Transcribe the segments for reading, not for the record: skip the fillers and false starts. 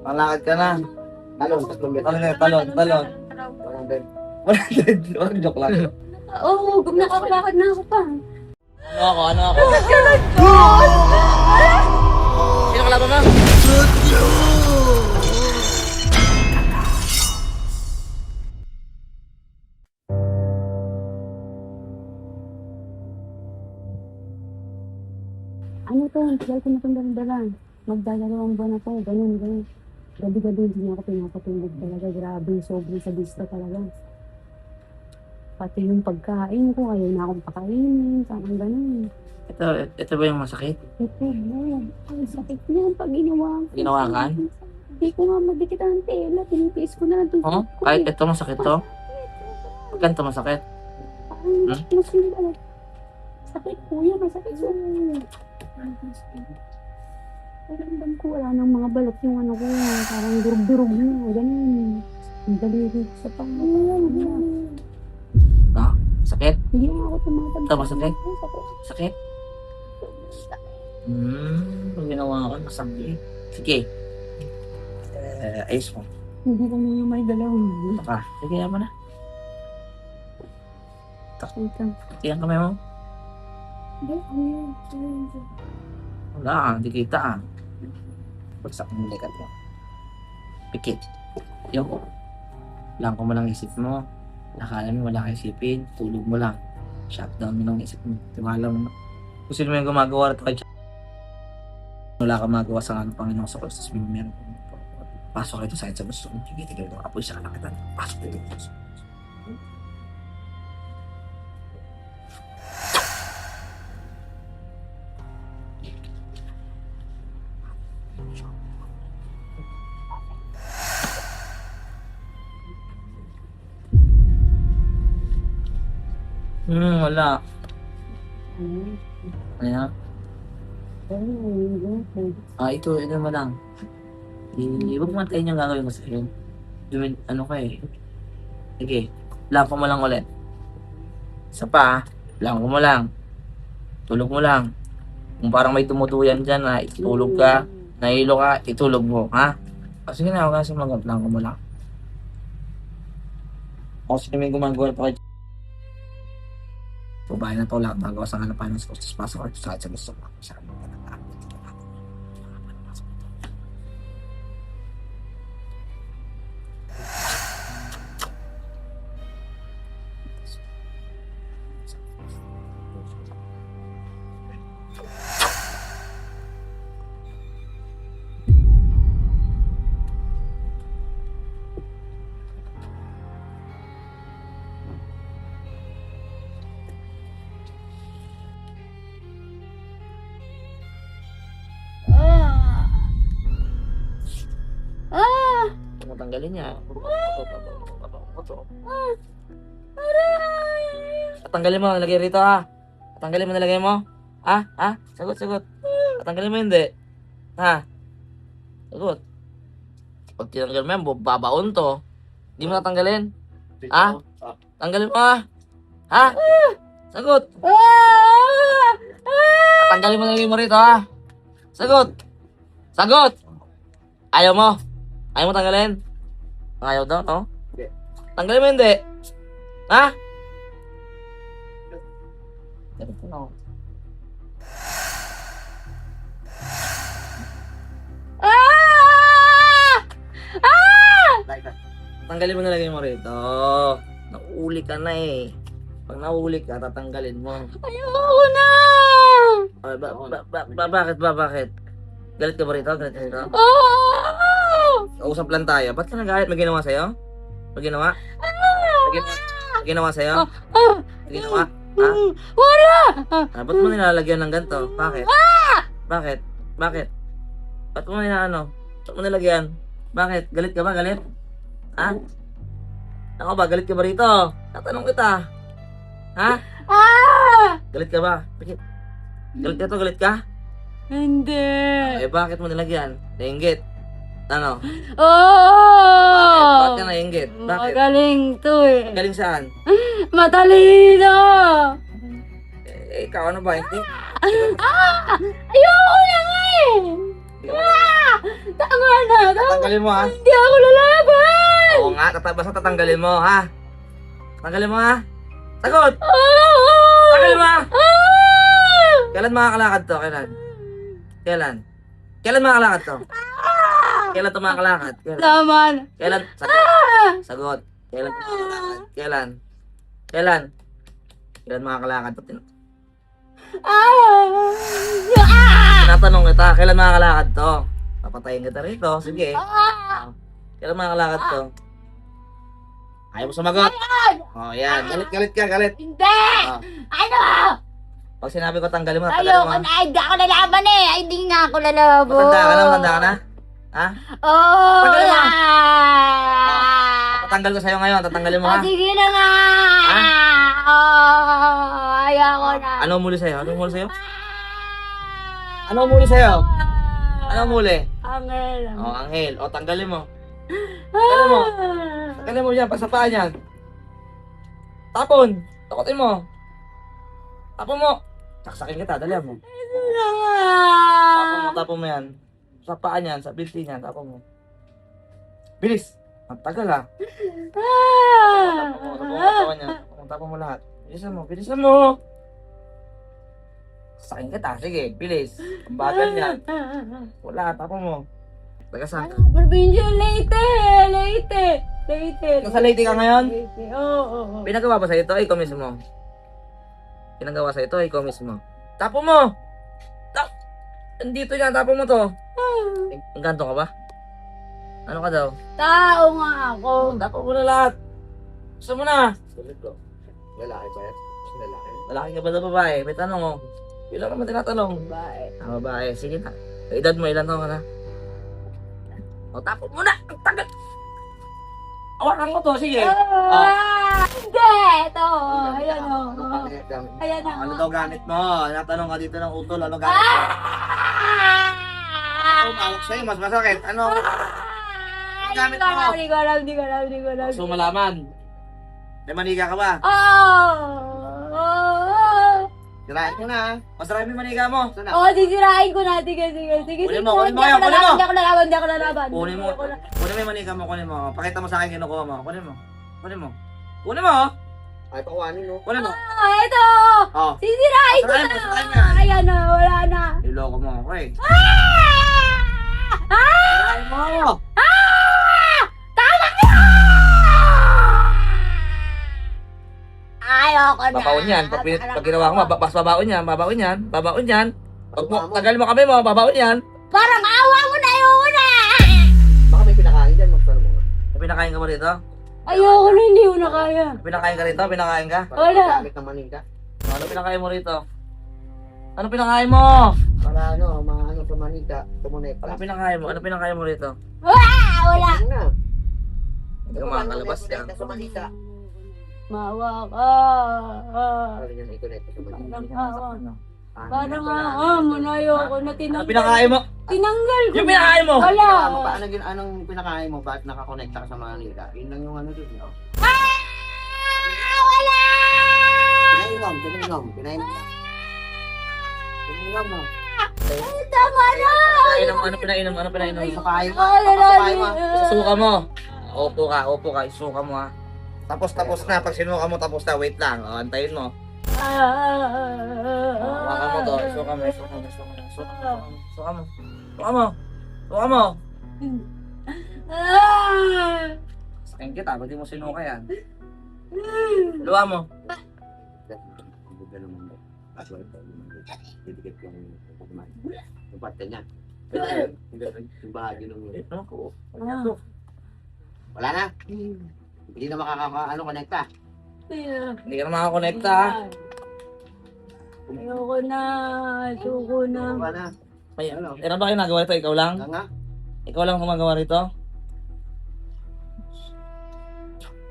Malakad ka na. Talon. Talon. 100. Wag, joke lang. Oo, nakakalakad na ako pa. Ano ako? Sino kalaban mo? Ano to? Tagal ko na itong dalang-dalang. Magdadalawang buwan ako. Ganun. Gabi-gabi hindi niya ako pinapatulog talaga. Grabe, sobrang sadista talaga. Pati yung pagkain ko, ayaw na akong pakainin. Parang ganun. Ito ba yung masakit? Ito, ang sakit niyan pag ginawa ko. Ginawakan? Hindi ko nga madikit ang tela. Tinitiis ko na lang Oo? Kahit ito masakit to? Ganito masakit? Parang muslim. Sakit kuya, masakit ko. Paramdam ko, wala nang mga balot yung ano ko. Parang durug-durug na, ganun. Ang daliri ko sa pangalan. Ah? Sakit? Hindi nga ako tumatanda. Ito masakit? Sakit. Sakit? Pag ginawa ko, masakit. Sige. Ayos mo. Hindi ko na may dalawang. Baka. Sige, yaman na. Wait lang. Tiyang kamay mo. Hindi, ano yun? Wala, hindi kita Pagsak mo likat mo. Pikit. Yung. Lang ko mo lang isip mo. Nakala mo wala kang isipin. Tulog mo lang. Shutdown mo lang isip mo. Tiwala mo. Kung sino mo yung gumagawa at wala kang magawa sa ano Panginoon sa Kristus. Meron. Pasok ito sa gusto mo. Tigil ito. Apoy sa kalakitan. Pasok ito. Wala. Ayan. Ito mo lang. Huwag mo antayin yung gagawin ko sa iyo. Ano ka eh. Sige, langko mo lang ulit. Isa pa, langko mo lang. Tulog mo lang. Kung parang may tumutuyan dyan na itulog ka, nahilo ka, itulog mo, ha? Sige na, huwag ka sumagot, langko mo lang. Ako sino may gumagawa pa kayo. Babae na to, lahat magawa sa hanapan ng Kristus. Pasok ito sa gusto mo. Tanggalin niya. Tanggalin mo, nalagay rito ha. Tanggalin mo, nalagay mo. Ha? Sagot. Tanggalin mo hindi. Ha? Sagot. Pag tinanggal mo yan, babaon to. Hindi mo natanggalin. Ha? Tanggalin mo ha. Ha? Sagot. Tanggalin mo, nalagay mo rito ha. Sagot. Ayaw mo tanggalin? Ayaw daw, no? Tanggalin mo hindi. Ha? Ganito na. Tanggalin mo na lagay mo rito. Nauuli ka na eh. Pag nauuli ka, tatanggalin mo. Ayoko na! Bakit? Galit ka ba rito? Oh! Usap lang tayo. Ba't ka nagalit? May ginawa sa'yo? May ginawa? May ginawa sa'yo? May ginawa? Ha? Wala! Ba't mo nilalagyan ng ganito? Bakit? Bakit? Ba't mo nilagyan? Bakit? Galit ka ba? Galit? Ha? Ako ba? Galit ka ba rito? Tatanong kita. Ha? Galit ka ba? Galit ka to? Galit ka? Hindi. Bakit mo nilagyan? Nainggit? Ano? Oh! Bakit ka nainggit? Bakit? Magaling to eh. Galing saan? Matalino! Ikaw ano ba? Hindi? Ayoko na nga eh! Tama na! Tatanggalin mo, ha? Hindi ako lalaban! Oo nga, basta tatanggalin mo, ha? Tatanggalin mo, ha? Sagot! Ah! Tatanggalin mo, ha? Ah! Kailan makakalakad to? Kailan? Kailan? Kailan makakalakad to? Kailan to makakalakad? Kailan? Naman! Kailan? Sagot. Ah! Sagot. Kailan to makakalakad? Kailan? Kailan? Kailan makakalakad to? Ah! Ah! Tinatanong kita, kailan makakalakad to? Papatayin kita rito. Sige. Ah! Kailan makakalakad to? Ayaw mo sumagot? Oh, yan. Galit ka, galit. Hindi! Oh. Ano? Pag sinabi ko tanggalin mo, tanggalin Ayoko mo. na, hindi ako lalaban eh. Ay, hindi nga ako lalaban. Matanda ka na, matanda ka na? Ha? Oo. Tanggalin mo. Ah! Tatanggal ko sa'yo ngayon, tatanggalin mo, ha? Ah, sige na nga. Ha? Oh, ayoko na. Ano muli sa'yo? Ano muli sa'yo? Ano muli sa'yo? Ano muli? Angel. Oh, anghel. O, tanggalin mo. Tanggalin mo. Tanggalin mo yan, pasapaan yan. Tapon. Takotin mo. Tapon mo. Saksakin kita, dali mo. Tapon mo yan. Sa paa niyan, sa binti niyan, tapon mo. Bilis. Ang tagal, ha? Tapon mo lahat. Bilisan mo, bilisan mo. Saksakin kita, sige, bilis. Ang bagal niyan. Wala, tapon mo. Taga saan ka? Provincial Leyte. Nasa Leyte ka ngayon? Leyte, oo. Pinagawa ba sa ito? Ikaw mismo. Pinagawa sa ito? Ikaw mismo. Tapo mo! Andito yan, tapo mo to. Engkanto ka ba? Ano ka daw? Tao nga ako. Tapo mo na lahat. Gusto mo na. Sulit ko. Lalaki ba yan? Lalaki. Lalaki ka ba na babae? May tanong mo. Ilan naman tinatanong? Babae. Babae. Sige na. Edad mo, ilan taon ka na? O, tapo mo na! Ang tagal! Awakan mo to, sige. Hindi! Ito. Ayan o. Ayan na. Ano daw gamit mo? Natanong ka dito ng utol. Ano gamit mo? Ako, mawag sa'yo. Mas masakit. Ano? Gamit mo. Hindi ko alam. Gusto mo malaman? May maniga ka ba? Sirahin ko na. Masarap yung maniga mo. Sana. Oo, sisirain ko na. Sige. Kunin mo, kunin mo ngayon, kunin mo. Hindi ako lalaban. Kunin mo. Kunin mo yung maniga mo. Kunin mo. Pakita mo sa akin kinukuha mo. Kunin mo. Kunin mo. Kunin mo. Ay, pakuhanin mo. Kunin mo. Ito. Oh. Sisirain ko Masarap, na. masarap yan. Ayan na, wala na. Niloko mo ako eh. Ah! Sirahin mo. Tama na! Ayoko na. Babaon yan. Pag ginawa ko, babaon yan. Babaon yan. Pag mo, tagal mo kami mo, babaon yan. Parang awa mo na, ayoko na. Baka may pinakain dyan, magtanong mo. Pinakain ka ba rito? Ayoko na, hindi ko na kaya. Pinakain ka rito? Pinakain ka? Wala. Gamit ng manika. Ano pinakain mo rito? Ano pinakain mo? Para ano, maano sa manika, tumuneta. Ano pinakain mo? Ano pinakain mo rito? Wala. Ayun na. Hindi ka makakalabas ka. Connect sa manika. Mawa ka. Para yan i-connect sa manika. Parang awa. Ano Parang awa mo na, ayoko na. Ano pinakain mo? Tinanggal ko. Yung pinakain mo! Wala. Anong pinakain mo? Bakit nakakonekta ka sa manika? Yun lang yung ano dun. No? Wala. Pinainom mo. Tama na. Ano pinainom? Ano pinainom? Sa kain mo. Wala na. Suka mo. Upo ka. Isuka mo ha. Tapos na. Pag sinuka mo, tapos na. Wait lang. O, antayin mo. Hawakan mo to. Isuka mo. Suka mo. Sakin kita. Ba't di mo sinuka yan? Luwa mo. Yung parte niya. Yung bahagi ng Ano ko? wala na. Hindi na konekta. Hindi ka na makakonekta ha. Ayoko na. Suko na. Wala na. May, ano ba kayo nagawa ito? Ikaw lang? Nga nga. Ikaw lang gumagawa rito?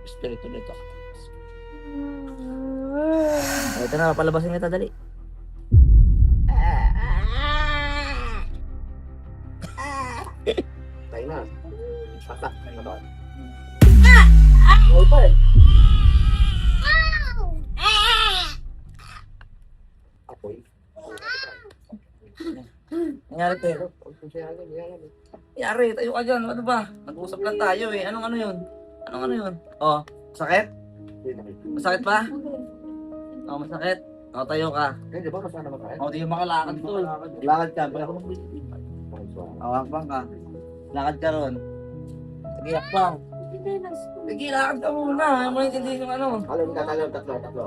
Espiritu nito. Ito na, palabasin kita, dali. Tayo na. Patak. Patak. Okay pa eh. Apoy. Nangyari to eh. Huwag kong siya agad. Yari, tayo ka dyan. Ano ba? Nag-usap lang tayo eh. Ano yun? Ano yun? Oh, sakit? Masakit pa? Oh, masakit. Oh, tayo ka. Eh, di ba masana makain? Oh, di ka makalakad to. Lakad ka, baka ako Oh, hakbang ka. Lakad ka ron. Sige, hakbang. Sige, lakad ka muna. Ayaw mo naintindihan yung ano. Talon ka, talon, tatlo.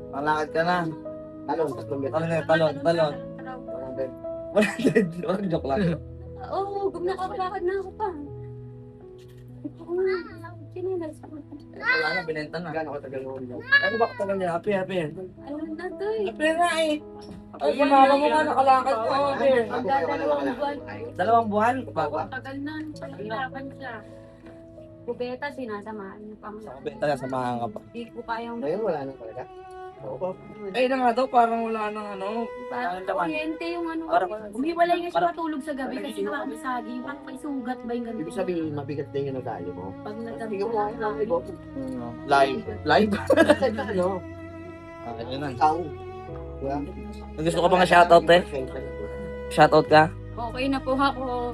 Malakad ka na. Talon, tatlong beses. Talon. Walang joke lang. Oo, nakapalakad na ako pa. Chinelas ko. Wala na, binenta na. Gano'n katagal mo niya? Ano ba katagal niya? Happy. Ano na to eh. Happy na eh. Ay, kumama mo nga nakalakad ko. Happy. Magdadalawang buwan. 2 buwan? Oo, tagal na. Pahirapan siya. Kubeta, sinasamahan niyo pang. Sa kubenta na, samahan ka pa. Hindi ko kayang. Ngayon wala na talaga. Oo ba? Ay, na nga daw, parang wala nang ano. Parang laman. kuryente yung ano. Parang- Umiwalay nga siya parang- matulog sa gabi kasi nakakasagi. Parang may sugat ba yung ganun? Ibig sabihin, mabigat din yung nagayo mo. Pag Sige mo, nagdampo ibo. Live. Live? Ano? Ah, yun na. Ikaw. Diba? Gusto ka ba nga shoutout eh? Shoutout ka? Okay na po ako.